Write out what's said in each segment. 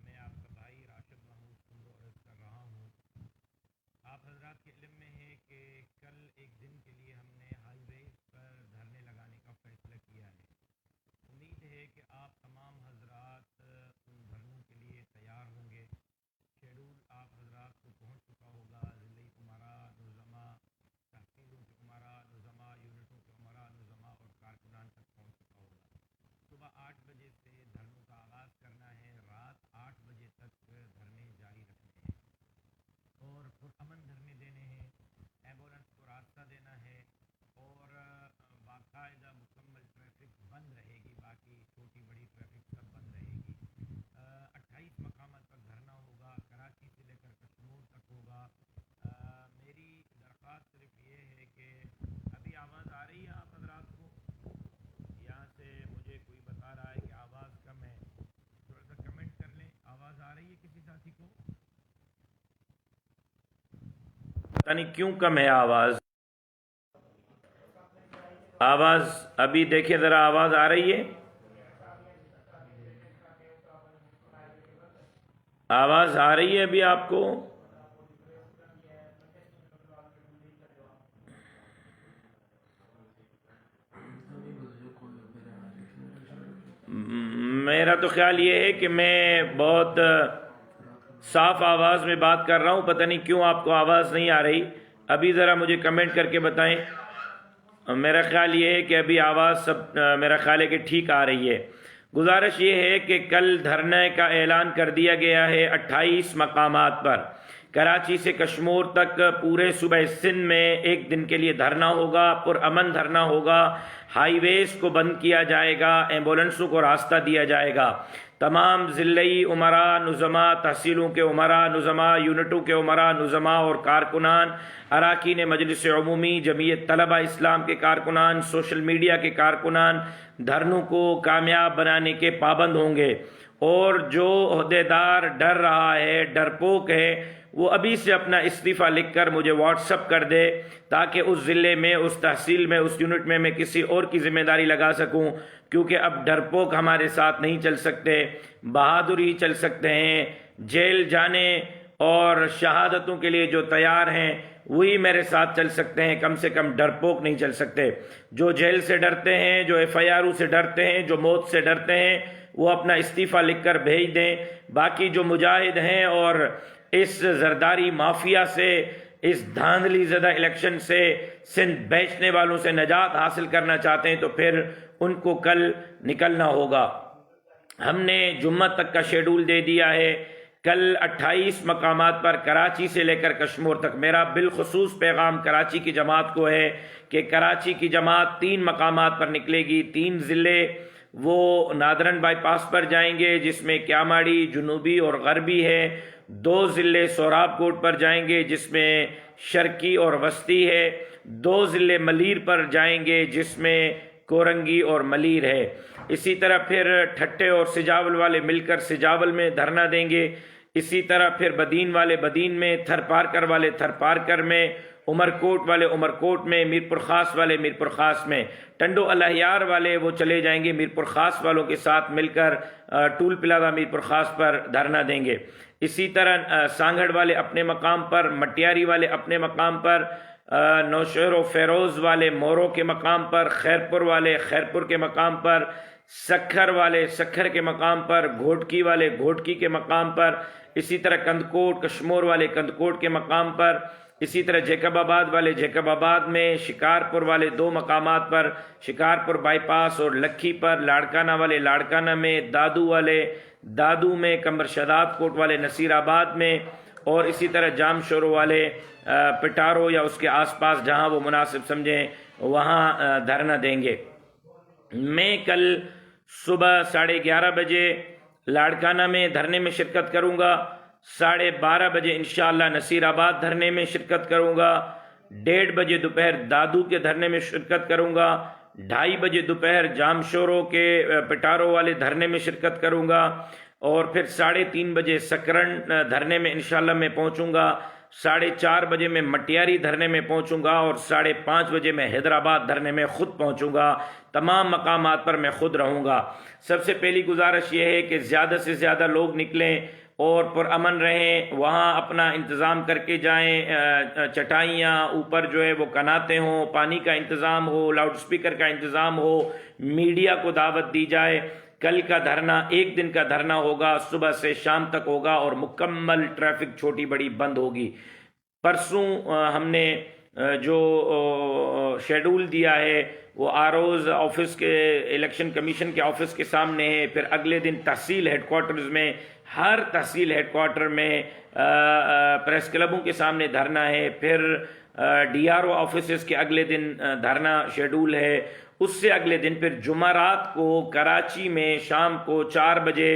میں آپ کا بھائی راشد محمود کنڈو عرض کر رہا ہوں. آپ حضرات کے علم میں ہے کہ کل ایک دن کے لیے ہم نے ہائی ویز پر دھرنے لگانے کا فیصلہ کیا ہے. امید ہے کہ آپ تمام حضرات ان دھرنوں کے لیے تیار ہوں گے. شیڈول آپ حضرات کو پہنچ چکا ہوگا. ضلعی عمرا، نظما، تحصیلوں کے عمرا، نظما، یونٹوں کے عمرا، نظما اور کارکنان تک پہنچ چکا ہوگا. صبح 8 بجے سے دھرنوں کا آغاز کرنا ہے. رات 8 بجے تک دھرنے جاری رکھنے ہیں اور پرامن دھرنے دینے ہیں. ایمبولنس کو راستہ دینا ہے اور باقاعدہ مکمل ٹریفک بند رہے گی. باقی چھوٹی بڑی ٹریفک سب بند رہے گی. 28 مقامات پر دھرنا ہوگا. کراچی سے لے کر کشمور تک ہوگا. میری درخواست صرف یہ ہے کہ ابھی آواز آ رہی ہے آپ حضرات کو؟ یہاں سے مجھے کوئی بتا رہا ہے کہ آواز کم ہے. تھوڑا سا کمنٹ کر لیں. آواز آ رہی ہے کسی ساتھی کو؟ پتہ نہیں کیوں کم ہے آواز. ابھی دیکھیں ذرا آواز آ رہی ہے؟ آواز آ رہی ہے ابھی آپ کو؟ میرا تو خیال یہ ہے کہ میں بہت صاف آواز میں بات کر رہا ہوں. پتہ نہیں کیوں آپ کو آواز نہیں آ رہی. ابھی ذرا مجھے کمنٹ کر کے بتائیں. میرا خیال یہ ہے کہ ابھی آواز میرا خیال ہے کہ ٹھیک آ رہی ہے. گزارش یہ ہے کہ کل دھرنے کا اعلان کر دیا گیا ہے 28 مقامات پر. کراچی سے کشمور تک پورے صوبہ سندھ میں ایک دن کے لیے دھرنا ہوگا. پرامن دھرنا ہوگا. ہائی ویز کو بند کیا جائے گا. ایمبولنسوں کو راستہ دیا جائے گا. تمام ضلعی عمرا، نظما، تحصیلوں کے عمرا، نظما، یونٹوں کے عمرا، نظما اور کارکنان، اراکین مجلس عمومی، جمعیت طلبہ اسلام کے کارکنان، سوشل میڈیا کے کارکنان دھرنوں کو کامیاب بنانے کے پابند ہوں گے. اور جو عہدیدار ڈر رہا ہے، ڈرپوک ہے، وہ ابھی سے اپنا استعفیٰ لکھ کر مجھے واٹس اپ کر دے تاکہ اس ضلع میں، اس تحصیل میں، اس یونٹ میں کسی اور کی ذمہ داری لگا سکوں. کیونکہ اب ڈرپوک ہمارے ساتھ نہیں چل سکتے. بہادر ہی چل سکتے ہیں. جیل جانے اور شہادتوں کے لیے جو تیار ہیں وہی میرے ساتھ چل سکتے ہیں. کم سے کم ڈرپوک نہیں چل سکتے. جو جیل سے ڈرتے ہیں، جو FIR سے ڈرتے ہیں، جو موت سے ڈرتے ہیں، وہ اپنا استعفیٰ لکھ کر بھیج دیں. باقی جو مجاہد ہیں اور اس زرداری مافیا سے، اس دھاندلی زدہ الیکشن سے سندھ بیچنے والوں سے نجات حاصل کرنا چاہتے ہیں تو پھر ان کو کل نکلنا ہوگا. ہم نے جمعہ تک کا شیڈول دے دیا ہے. کل 28 مقامات پر کراچی سے لے کر کشمور تک. میرا بالخصوص پیغام کراچی کی جماعت کو ہے کہ کراچی کی جماعت 3 مقامات پر نکلے گی. 3 ضلع وہ نادرن بائی پاس پر جائیں گے جس میں کیاماڑی جنوبی اور غربی ہے. 2 ضلع سوراب کوٹ پر جائیں گے جس میں شرقی اور وسطی ہے. 2 ضلع ملیر پر جائیں گے جس میں کورنگی اور ملیر ہے. اسی طرح پھر ٹھٹے اور سجاول والے مل کر سجاول میں دھرنا دیں گے. اسی طرح پھر بدین والے بدین میں، تھر پارکر والے تھر پارکر میں، عمرکوٹ والے عمرکوٹ میں، میرپور خاص والے میرپور خاص میں. ٹنڈو الہیار والے وہ چلے جائیں گے میرپور خاص والوں کے ساتھ مل کر ٹول پلازا میرپور خاص پر دھرنا دیں گے. اسی طرح سانگھڑ والے اپنے مقام پر، مٹیاری والے اپنے مقام پر، نوشہر و فیروز والے مورو کے مقام پر، خیرپور والے خیرپور کے مقام پر، سکھر والے سکھر کے مقام پر، گھوٹکی والے گھوٹکی کے مقام پر، اسی طرح کندکوٹ کشمور والے کندکوٹ کے مقام پر، اسی طرح جیکب آباد والے جیکب آباد میں، شکارپور والے 2 مقامات پر، شکارپور بائی پاس اور لکھی پر، لاڑکانہ والے لاڑکانہ میں، دادو والے دادو میں، کمر شداد کوٹ والے نصیر آباد میں، اور اسی طرح جام شورو والے پٹارو یا اس کے آس پاس جہاں وہ مناسب سمجھیں وہاں دھرنا دیں گے۔ میں کل صبح 11:30 بجے لاڑکانہ میں دھرنے میں شرکت کروں گا، 12:30 بجے انشاءاللہ نصیر آباد دھرنے میں شرکت کروں گا، 1:30 بجے دوپہر دادو کے دھرنے میں شرکت کروں گا، 2:30 بجے دوپہر جام شورو کے پٹارو والے دھرنے میں شرکت کروں گا، اور پھر 3:30 بجے سکرن دھرنے میں انشاءاللہ میں پہنچوں گا، 4:30 بجے میں مٹیاری دھرنے میں پہنچوں گا، اور 5:30 بجے میں حیدرآباد دھرنے میں خود پہنچوں گا۔ تمام مقامات پر میں خود رہوں گا۔ سب سے پہلی گزارش یہ ہے کہ زیادہ سے زیادہ لوگ نکلیں اور پرامن رہیں، وہاں اپنا انتظام کر کے جائیں، چٹائیاں اوپر جو ہے وہ کناتے ہوں، پانی کا انتظام ہو، لاؤڈ سپیکر کا انتظام ہو، میڈیا کو دعوت دی جائے۔ کل کا دھرنا 1 دن کا دھرنا ہوگا، صبح سے شام تک ہوگا، اور مکمل ٹریفک چھوٹی بڑی بند ہوگی۔ پرسوں ہم نے جو شیڈول دیا ہے وہ آروز آفس کے الیکشن کمیشن کے آفس کے سامنے ہے، پھر اگلے دن تحصیل ہیڈ کوارٹرز میں، ہر تحصیل ہیڈ کوارٹر میں پریس کلبوں کے سامنے دھرنا ہے، پھر ڈی آر او آفیسز کے اگلے دن دھرنا شیڈول ہے۔ اس سے اگلے دن پھر جمعرات کو کراچی میں شام کو 4 بجے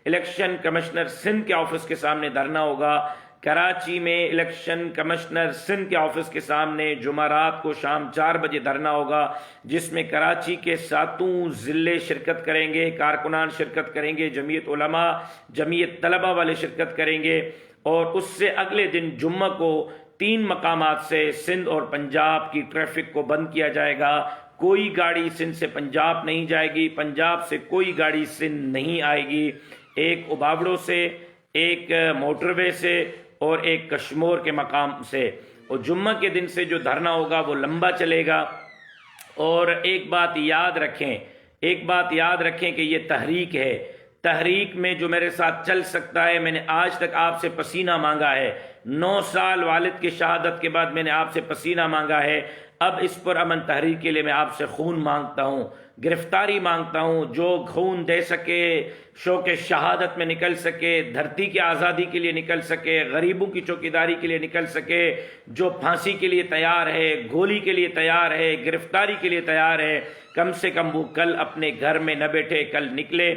الیکشن کمشنر سندھ کے آفس کے سامنے دھرنا ہوگا۔ کراچی میں الیکشن کمشنر سندھ کے آفس کے سامنے جمعرات کو شام 4 بجے دھرنا ہوگا، جس میں کراچی کے 7 ضلع شرکت کریں گے، کارکنان شرکت کریں گے، جمعیت علماء، جمعیت طلبہ والے شرکت کریں گے، اور اس سے اگلے دن جمعہ کو 3 مقامات سے سندھ اور پنجاب کی ٹریفک کو بند کیا جائے گا۔ کوئی گاڑی سندھ سے پنجاب نہیں جائے گی، پنجاب سے کوئی گاڑی سندھ نہیں آئے گی، ایک ابابڑوں سے، ایک موٹر وے سے، اور ایک کشمور کے مقام سے۔ اور جمعہ کے دن سے جو دھرنا ہوگا وہ لمبا چلے گا۔ اور ایک بات یاد رکھیں کہ یہ تحریک ہے، تحریک میں جو میرے ساتھ چل سکتا ہے، میں نے آج تک آپ سے پسینہ مانگا ہے، 9 سال والد کی شہادت کے بعد میں نے آپ سے پسینہ مانگا ہے، اب اس پر امن تحریک کے لیے میں آپ سے خون مانگتا ہوں، گرفتاری مانگتا ہوں۔ جو خون دے سکے، شوق شہادت میں نکل سکے، دھرتی کی آزادی کے لیے نکل سکے، غریبوں کی چوکیداری کے لیے نکل سکے، جو پھانسی کے لیے تیار ہے، گولی کے لیے تیار ہے، گرفتاری کے لیے تیار ہے، کم سے کم وہ کل اپنے گھر میں نہ بیٹھے، کل نکلے۔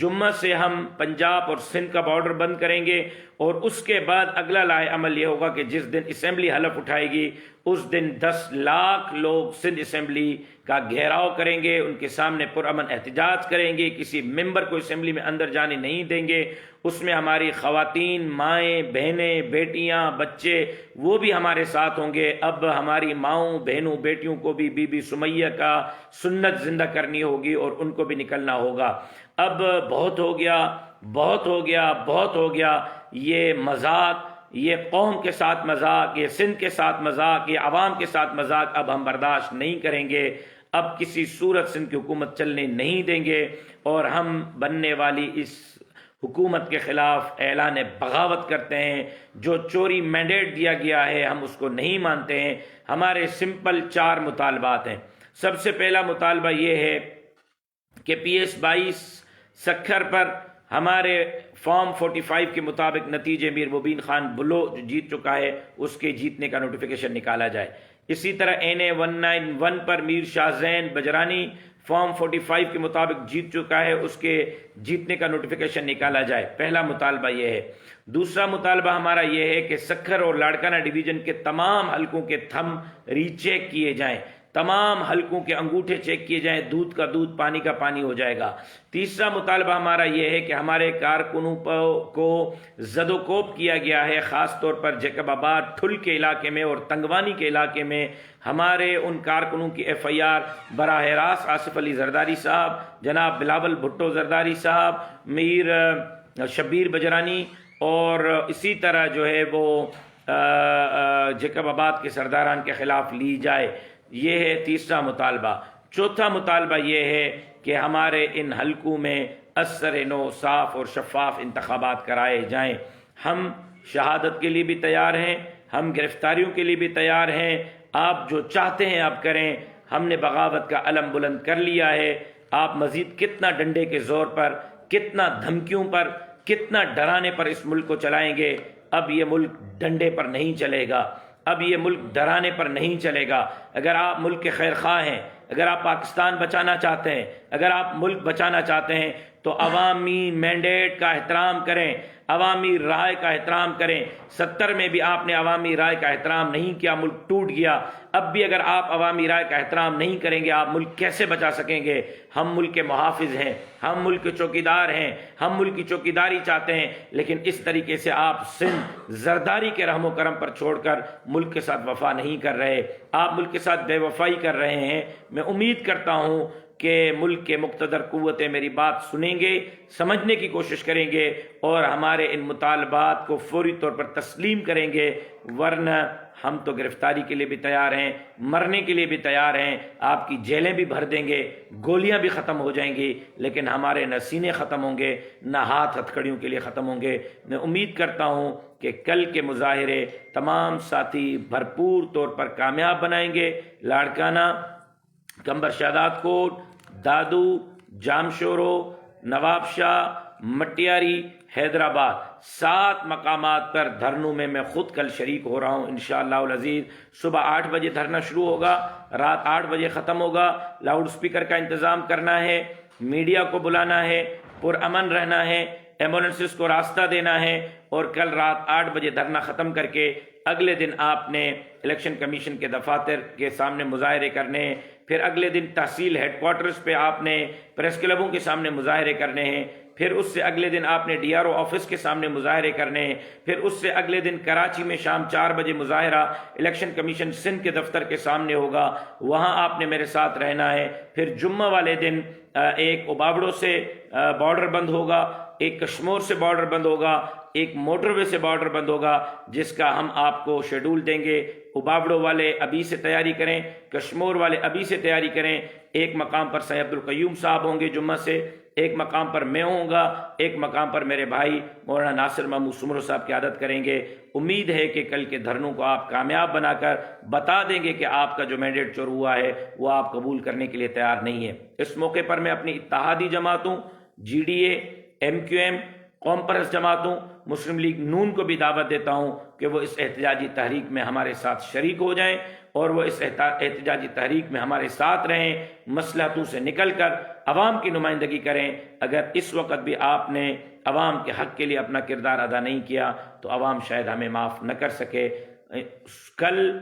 جمعہ سے ہم پنجاب اور سندھ کا بارڈر بند کریں گے، اور اس کے بعد اگلا لائحہ عمل یہ ہوگا کہ جس دن اسمبلی حلف اٹھائے گی اس دن 10 لاکھ لوگ سندھ اسمبلی کا گھیراؤ کریں گے، ان کے سامنے پرامن احتجاج کریں گے، کسی ممبر کو اسمبلی میں اندر جانے نہیں دیں گے۔ اس میں ہماری خواتین، مائیں، بہنیں، بیٹیاں، بچے وہ بھی ہمارے ساتھ ہوں گے۔ اب ہماری ماؤں، بہنوں، بیٹیوں کو بھی بی بی سمیہ کا سنت زندہ کرنی ہوگی، اور ان کو بھی نکلنا ہوگا۔ اب بہت ہو گیا یہ مذاق، یہ قوم کے ساتھ مذاق، یہ سندھ کے ساتھ مذاق، یہ عوام کے ساتھ مذاق اب ہم برداشت نہیں کریں گے۔ اب کسی صورت سندھ کی حکومت چلنے نہیں دیں گے، اور ہم بننے والی اس حکومت کے خلاف اعلان بغاوت کرتے ہیں۔ جو چوری مینڈیٹ دیا گیا ہے ہم اس کو نہیں مانتے ہیں۔ ہمارے سمپل 4 مطالبات ہیں۔ سب سے پہلا مطالبہ یہ ہے کہ PS 22 سکھر پر ہمارے فارم 45 کے مطابق نتیجے میر مبین خان بلو جو جیت چکا ہے اس کے جیتنے کا نوٹیفیکیشن نکالا جائے۔ اسی طرح NA 191 پر میر شاہ زین بجرانی فارم 45 کے مطابق جیت چکا ہے، اس کے جیتنے کا نوٹیفیکیشن نکالا جائے۔ پہلا مطالبہ یہ ہے۔ دوسرا مطالبہ ہمارا یہ ہے کہ سکھر اور لاڑکانہ ڈویژن کے تمام حلقوں کے تھم ری چیک کیے جائیں، تمام حلقوں کے انگوٹھے چیک کیے جائیں، دودھ کا دودھ، پانی کا پانی ہو جائے گا۔ تیسرا مطالبہ ہمارا یہ ہے کہ ہمارے کارکنوں کو زد و کوب کیا گیا ہے، خاص طور پر جیکب آباد ٹھل کے علاقے میں اور تنگوانی کے علاقے میں ہمارے ان کارکنوں کی FIR براہ راست آصف علی زرداری صاحب، جناب بلاول بھٹو زرداری صاحب، میر شبیر بجرانی، اور اسی طرح جو ہے وہ جیکب آباد کے سرداران کے خلاف لی جائے۔ یہ ہے تیسرا مطالبہ۔ چوتھا مطالبہ یہ ہے کہ ہمارے ان حلقوں میں اثر نو صاف اور شفاف انتخابات کرائے جائیں۔ ہم شہادت کے لیے بھی تیار ہیں، ہم گرفتاریوں کے لیے بھی تیار ہیں، آپ جو چاہتے ہیں آپ کریں، ہم نے بغاوت کا علم بلند کر لیا ہے۔ آپ مزید کتنا ڈنڈے کے زور پر، کتنا دھمکیوں پر، کتنا ڈرانے پر اس ملک کو چلائیں گے؟ اب یہ ملک ڈنڈے پر نہیں چلے گا، اب یہ ملک ڈرانے پر نہیں چلے گا۔ اگر آپ ملک کے خیر خواہ ہیں، اگر آپ پاکستان بچانا چاہتے ہیں، اگر آپ ملک بچانا چاہتے ہیں تو عوامی مینڈیٹ کا احترام کریں، عوامی رائے کا احترام کریں۔ 70 میں بھی آپ نے عوامی رائے کا احترام نہیں کیا، ملک ٹوٹ گیا۔ اب بھی اگر آپ عوامی رائے کا احترام نہیں کریں گے، آپ ملک کیسے بچا سکیں گے؟ ہم ملک کے محافظ ہیں، ہم ملک کے چوکیدار ہیں، ہم ملک کی چوکیداری چاہتے ہیں، لیکن اس طریقے سے آپ سندھ زرداری کے رحم و کرم پر چھوڑ کر ملک کے ساتھ وفا نہیں کر رہے، آپ ملک کے ساتھ بے وفائی کر رہے ہیں۔ میں امید کرتا ہوں کہ ملک کے مقتدر قوتیں میری بات سنیں گے، سمجھنے کی کوشش کریں گے اور ہمارے ان مطالبات کو فوری طور پر تسلیم کریں گے، ورنہ ہم تو گرفتاری کے لیے بھی تیار ہیں، مرنے کے لیے بھی تیار ہیں، آپ کی جیلیں بھی بھر دیں گے، گولیاں بھی ختم ہو جائیں گی، لیکن ہمارے نہ سینے ختم ہوں گے، نہ ہاتھ ہتھکڑیوں کے لیے ختم ہوں گے۔ میں امید کرتا ہوں کہ کل کے مظاہرے تمام ساتھی بھرپور طور پر کامیاب بنائیں گے۔ لاڑکانہ، کمبر شاداب کوٹ، دادو، جامشورو، نواب شاہ، مٹیاری، حیدرآباد، 7 مقامات پر دھرنوں میں خود کل شریک ہو رہا ہوں انشاءاللہ العزیز۔ صبح 8 بجے دھرنا شروع ہوگا، رات 8 بجے ختم ہوگا۔ لاؤڈ سپیکر کا انتظام کرنا ہے، میڈیا کو بلانا ہے، پرامن رہنا ہے، ایمبولینسز کو راستہ دینا ہے، اور کل رات 8 بجے دھرنا ختم کر کے اگلے دن آپ نے الیکشن کمیشن کے دفاتر کے سامنے مظاہرے کرنے ہیں، پھر اگلے دن تحصیل ہیڈ کوارٹرز پہ آپ نے پریس کلبوں کے سامنے مظاہرے کرنے ہیں، پھر اس سے اگلے دن آپ نے ڈی آر او آفس کے سامنے مظاہرے کرنے ہیں، پھر اس سے اگلے دن کراچی میں شام 4 بجے مظاہرہ الیکشن کمیشن سندھ کے دفتر کے سامنے ہوگا، وہاں آپ نے میرے ساتھ رہنا ہے۔ پھر جمعہ والے دن ایک اوباوڑو سے بارڈر بند ہوگا، ایک کشمور سے بارڈر بند ہوگا، ایک موٹر وے سے بارڈر بند ہوگا، جس کا ہم آپ کو شیڈول دیں گے۔ اوباوڑو والے ابھی سے تیاری کریں، کشمور والے ابھی سے تیاری کریں۔ ایک مقام پر سید عبدالقیوم صاحب ہوں گے جمعہ سے، ایک مقام پر میں ہوں گا، ایک مقام پر میرے بھائی مولانا ناصر محمود سمرو صاحب قیادت کریں گے۔ امید ہے کہ کل کے دھرنوں کو آپ کامیاب بنا کر بتا دیں گے کہ آپ کا جو مینڈیٹ چور ہوا ہے وہ آپ قبول کرنے کے لیے تیار نہیں ہے۔ اس موقع پر میں اپنی اتحادی جماعتوں، G D A, M Q M, قوم پرست جماعتوں، مسلم لیگ نون کو بھی دعوت دیتا ہوں کہ وہ اس احتجاجی تحریک میں ہمارے ساتھ شریک ہو جائیں اور وہ اس احتجاجی تحریک میں ہمارے ساتھ رہیں، مصلحتوں سے نکل کر عوام کی نمائندگی کریں۔ اگر اس وقت بھی آپ نے عوام کے حق کے لیے اپنا کردار ادا نہیں کیا تو عوام شاید ہمیں معاف نہ کر سکے۔ کل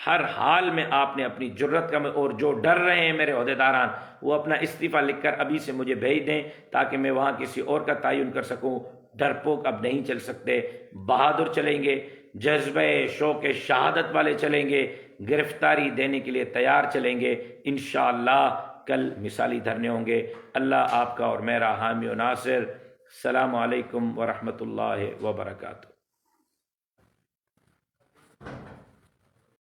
ہر حال میں آپ نے اپنی جرت کا، اور جو ڈر رہے ہیں میرے عہدیداران وہ اپنا استعفیٰ لکھ کر ابھی سے مجھے بھیج دیں تاکہ میں وہاں کسی اور کا تعین کر سکوں۔ ڈرپوک اب نہیں چل سکتے، بہادر چلیں گے، جذبہ شوق شہادت والے چلیں گے، گرفتاری دینے کے لیے تیار چلیں گے۔ انشاءاللہ کل مثالی دھرنے ہوں گے۔ اللہ آپ کا اور میرا حامی و ناصر۔ السلام علیکم ورحمۃ اللہ وبرکاتہ۔